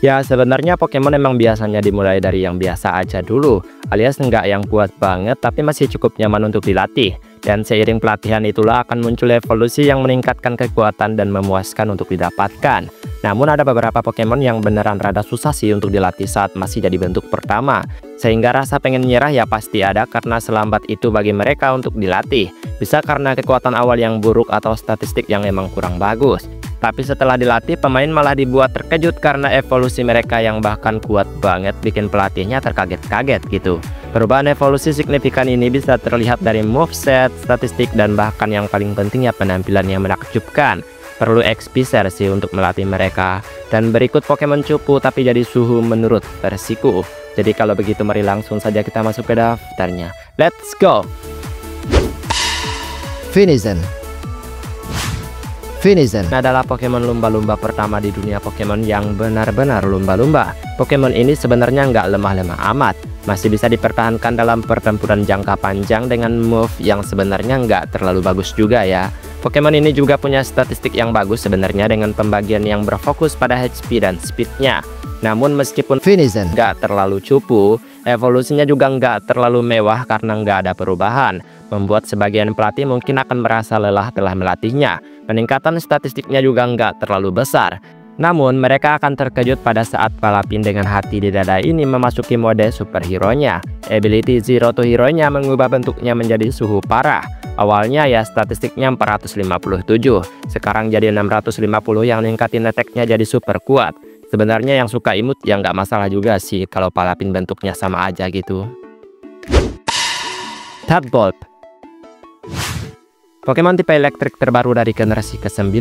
Ya sebenarnya Pokemon emang biasanya dimulai dari yang biasa aja dulu, alias nggak yang kuat banget tapi masih cukup nyaman untuk dilatih. Dan seiring pelatihan itulah akan muncul evolusi yang meningkatkan kekuatan dan memuaskan untuk didapatkan. Namun ada beberapa Pokemon yang beneran rada susah sih untuk dilatih saat masih jadi bentuk pertama. Sehingga rasa pengen nyerah ya pasti ada karena selambat itu bagi mereka untuk dilatih. Bisa karena kekuatan awal yang buruk atau statistik yang emang kurang bagus. Tapi setelah dilatih, pemain malah dibuat terkejut karena evolusi mereka yang bahkan kuat banget bikin pelatihnya terkaget-kaget gitu. Perubahan evolusi signifikan ini bisa terlihat dari moveset, statistik, dan bahkan yang paling penting ya penampilan yang menakjubkan. Perlu XP sih untuk melatih mereka. Dan berikut Pokemon cupu tapi jadi suhu menurut versiku. Jadi kalau begitu mari langsung saja kita masuk ke daftarnya. Let's go! Finizen adalah Pokemon lumba-lumba pertama di dunia Pokemon yang benar-benar lumba-lumba. Pokemon ini sebenarnya nggak lemah-lemah amat, masih bisa dipertahankan dalam pertempuran jangka panjang dengan move yang sebenarnya nggak terlalu bagus juga ya. Pokemon ini juga punya statistik yang bagus sebenarnya dengan pembagian yang berfokus pada HP dan speednya. Namun meskipun Finizen nggak terlalu cupu, evolusinya juga nggak terlalu mewah karena nggak ada perubahan, membuat sebagian pelatih mungkin akan merasa lelah telah melatihnya. Peningkatan statistiknya juga nggak terlalu besar. Namun mereka akan terkejut pada saat Palapin dengan hati di dada ini memasuki mode superhero-nya. Ability Zero to Hero-nya mengubah bentuknya menjadi suhu parah. Awalnya ya statistiknya 457, sekarang jadi 650 yang ningkatin attack-nya jadi super kuat. Sebenarnya yang suka imut ya nggak masalah juga sih kalau Palapin bentuknya sama aja gitu. Tadpole, Pokemon tipe elektrik terbaru dari generasi ke-9,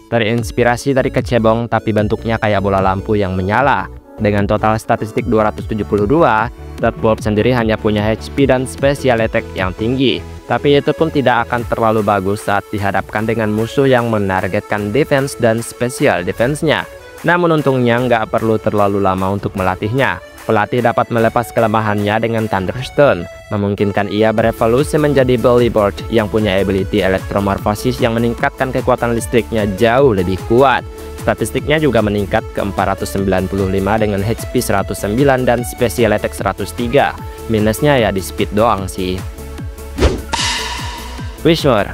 terinspirasi dari kecebong tapi bentuknya kayak bola lampu yang menyala. Dengan total statistik 272, Tadpole sendiri hanya punya HP dan special attack yang tinggi. Tapi itu pun tidak akan terlalu bagus saat dihadapkan dengan musuh yang menargetkan defense dan special defense-nya. Namun untungnya nggak perlu terlalu lama untuk melatihnya. Pelatih dapat melepas kelemahannya dengan Thunderstone, memungkinkan ia berevolusi menjadi Belliboard yang punya ability Elektromorfosis yang meningkatkan kekuatan listriknya jauh lebih kuat. Statistiknya juga meningkat ke 495 dengan HP 109 dan Special Attack 103. Minusnya ya di speed doang sih. Whismur,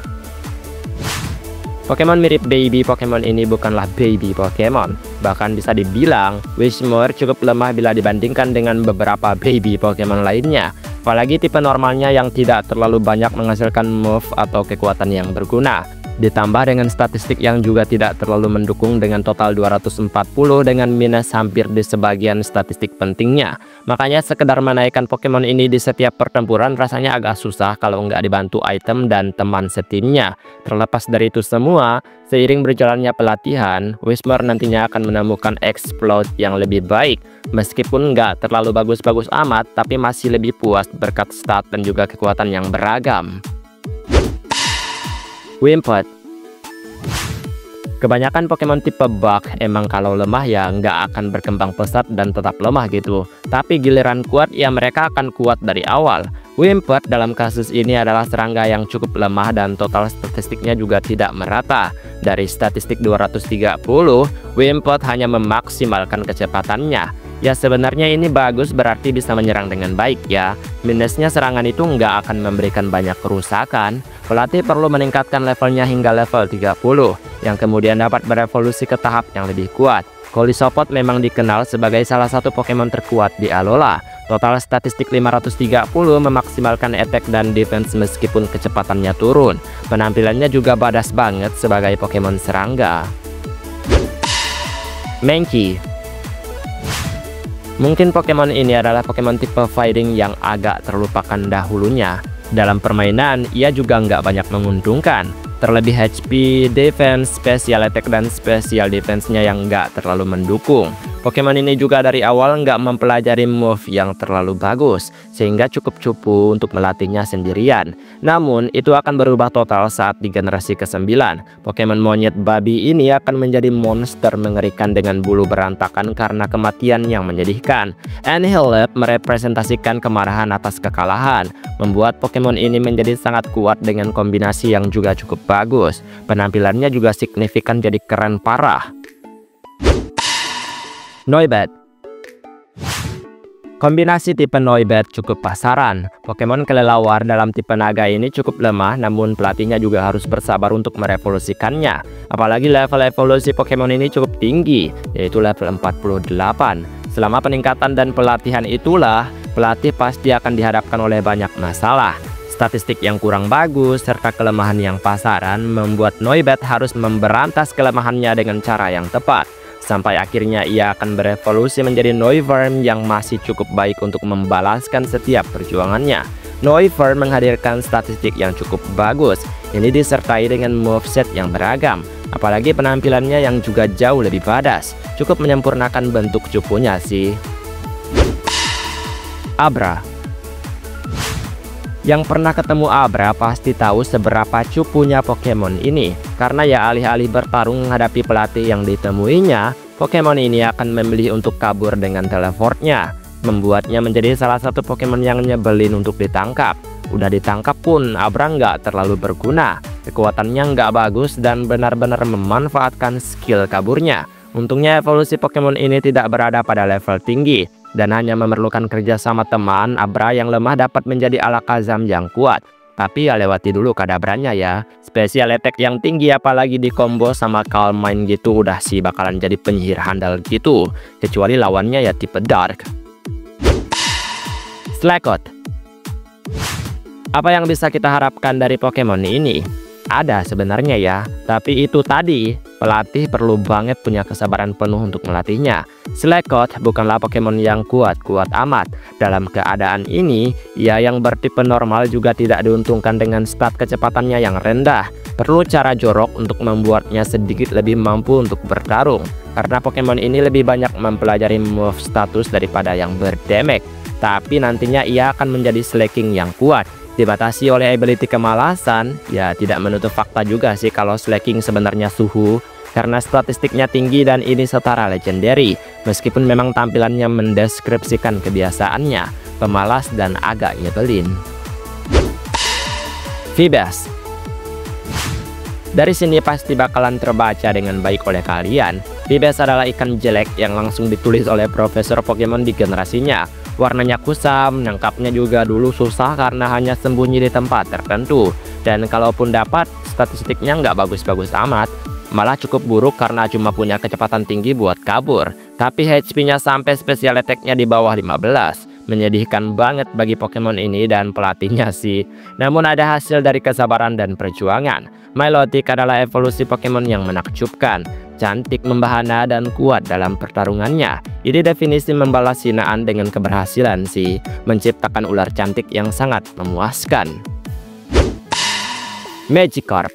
Pokemon mirip baby Pokemon ini bukanlah baby Pokemon. Bahkan bisa dibilang, Whismur cukup lemah bila dibandingkan dengan beberapa baby Pokemon lainnya. Apalagi tipe normalnya yang tidak terlalu banyak menghasilkan move atau kekuatan yang berguna. Ditambah dengan statistik yang juga tidak terlalu mendukung dengan total 240 dengan minus hampir di sebagian statistik pentingnya. Makanya sekedar menaikkan Pokemon ini di setiap pertempuran rasanya agak susah kalau nggak dibantu item dan teman setimnya. Terlepas dari itu semua, seiring berjalannya pelatihan, Whismur nantinya akan menemukan Explode yang lebih baik. Meskipun nggak terlalu bagus-bagus amat, tapi masih lebih puas berkat stat dan juga kekuatan yang beragam. Wimpod, kebanyakan Pokemon tipe bug emang kalau lemah ya nggak akan berkembang pesat dan tetap lemah gitu. Tapi giliran kuat ya mereka akan kuat dari awal. Wimpod dalam kasus ini adalah serangga yang cukup lemah dan total statistiknya juga tidak merata. Dari statistik 230, Wimpod hanya memaksimalkan kecepatannya. Ya sebenarnya ini bagus berarti bisa menyerang dengan baik ya. Minusnya serangan itu nggak akan memberikan banyak kerusakan. Pelatih perlu meningkatkan levelnya hingga level 30, yang kemudian dapat berevolusi ke tahap yang lebih kuat. Golisopod memang dikenal sebagai salah satu Pokemon terkuat di Alola. Total statistik 530 memaksimalkan attack dan defense meskipun kecepatannya turun. Penampilannya juga badass banget sebagai Pokemon serangga. Mankey, mungkin Pokemon ini adalah Pokemon tipe fighting yang agak terlupakan dahulunya. Dalam permainan, ia juga nggak banyak menguntungkan. Terlebih HP, defense, special attack, dan special defense-nya yang nggak terlalu mendukung. Pokemon ini juga dari awal nggak mempelajari move yang terlalu bagus, sehingga cukup cupu untuk melatihnya sendirian. Namun, itu akan berubah total saat di generasi ke-9. Pokemon monyet babi ini akan menjadi monster mengerikan dengan bulu berantakan karena kematian yang menyedihkan. Anihilep merepresentasikan kemarahan atas kekalahan, membuat Pokemon ini menjadi sangat kuat dengan kombinasi yang juga cukup bagus. Penampilannya juga signifikan jadi keren parah. Noibat. Kombinasi tipe Noibat cukup pasaran. Pokemon kelelawar dalam tipe naga ini cukup lemah, namun pelatihnya juga harus bersabar untuk merevolusikannya. Apalagi level evolusi Pokemon ini cukup tinggi, yaitu level 48. Selama peningkatan dan pelatihan itulah, pelatih pasti akan dihadapkan oleh banyak masalah. Statistik yang kurang bagus serta kelemahan yang pasaran membuat Noibat harus memberantas kelemahannya dengan cara yang tepat. Sampai akhirnya ia akan berevolusi menjadi Noivern yang masih cukup baik untuk membalaskan setiap perjuangannya. Noivern menghadirkan statistik yang cukup bagus. Ini disertai dengan moveset yang beragam. Apalagi penampilannya yang juga jauh lebih padas. Cukup menyempurnakan bentuk cupunya sih. Abra. Yang pernah ketemu Abra pasti tahu seberapa cupunya Pokemon ini. Karena ya alih-alih bertarung menghadapi pelatih yang ditemuinya, Pokemon ini akan memilih untuk kabur dengan teleportnya, membuatnya menjadi salah satu Pokemon yang nyebelin untuk ditangkap. Udah ditangkap pun Abra nggak terlalu berguna, kekuatannya nggak bagus dan benar-benar memanfaatkan skill kaburnya. Untungnya evolusi Pokemon ini tidak berada pada level tinggi dan hanya memerlukan kerja sama teman. Abra yang lemah dapat menjadi Alakazam yang kuat. Tapi ya lewati dulu Kadabranya ya. Spesial attack yang tinggi apalagi di combo sama Calm Mind gitu udah sih bakalan jadi penyihir handal gitu. Kecuali lawannya ya tipe Dark. Slakoth. Apa yang bisa kita harapkan dari Pokemon ini? Ada sebenarnya ya, tapi itu tadi, pelatih perlu banget punya kesabaran penuh untuk melatihnya. Slakoth bukanlah Pokemon yang kuat-kuat amat. Dalam keadaan ini, ia yang bertipe normal juga tidak diuntungkan dengan stat kecepatannya yang rendah. Perlu cara jorok untuk membuatnya sedikit lebih mampu untuk bertarung. Karena Pokemon ini lebih banyak mempelajari move status daripada yang berdamage. Tapi nantinya ia akan menjadi Slaking yang kuat. Dibatasi oleh ability kemalasan, ya tidak menutup fakta juga sih kalau Slaking sebenarnya suhu, karena statistiknya tinggi dan ini setara legendary, meskipun memang tampilannya mendeskripsikan kebiasaannya, pemalas dan agak nyebelin. Feebas. Dari sini pasti bakalan terbaca dengan baik oleh kalian. Feebas adalah ikan jelek yang langsung ditulis oleh Profesor Pokemon di generasinya. Warnanya kusam, nangkapnya juga dulu susah karena hanya sembunyi di tempat tertentu. Dan kalaupun dapat, statistiknya nggak bagus-bagus amat. Malah cukup buruk karena cuma punya kecepatan tinggi buat kabur. Tapi HP-nya sampai special attack-nya di bawah 15. Menyedihkan banget bagi Pokemon ini dan pelatihnya sih. Namun ada hasil dari kesabaran dan perjuangan. Milotic adalah evolusi Pokemon yang menakjubkan. Cantik, membahana, dan kuat dalam pertarungannya. Ini definisi membalas hinaan dengan keberhasilan sih. Menciptakan ular cantik yang sangat memuaskan. Magikarp.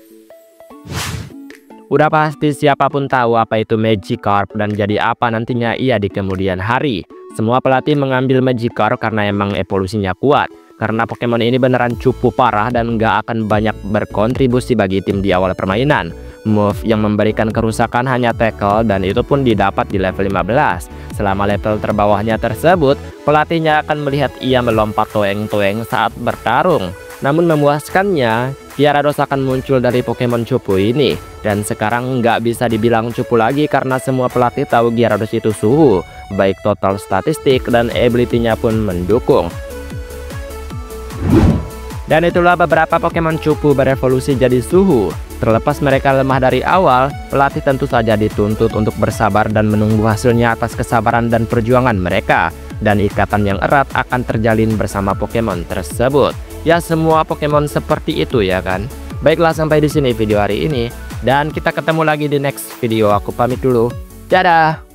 Udah pasti siapapun tahu apa itu Magikarp dan jadi apa nantinya ia di kemudian hari. Semua pelatih mengambil Magikarp karena emang evolusinya kuat. Karena Pokemon ini beneran cupu parah dan nggak akan banyak berkontribusi bagi tim di awal permainan. Move yang memberikan kerusakan hanya tackle dan itu pun didapat di level 15. Selama level terbawahnya tersebut, pelatihnya akan melihat ia melompat toeng-toeng saat bertarung. Namun memuaskannya, Gyarados akan muncul dari Pokemon cupu ini. Dan sekarang nggak bisa dibilang cupu lagi karena semua pelatih tahu Gyarados itu suhu. Baik total statistik dan ability-nya pun mendukung. Dan itulah beberapa Pokemon cupu berevolusi jadi suhu. Terlepas mereka lemah dari awal, pelatih tentu saja dituntut untuk bersabar dan menunggu hasilnya atas kesabaran dan perjuangan mereka. Dan ikatan yang erat akan terjalin bersama Pokemon tersebut. Ya semua Pokemon seperti itu ya kan. Baiklah sampai di sini video hari ini. Dan kita ketemu lagi di next video. Aku pamit dulu. Dadah!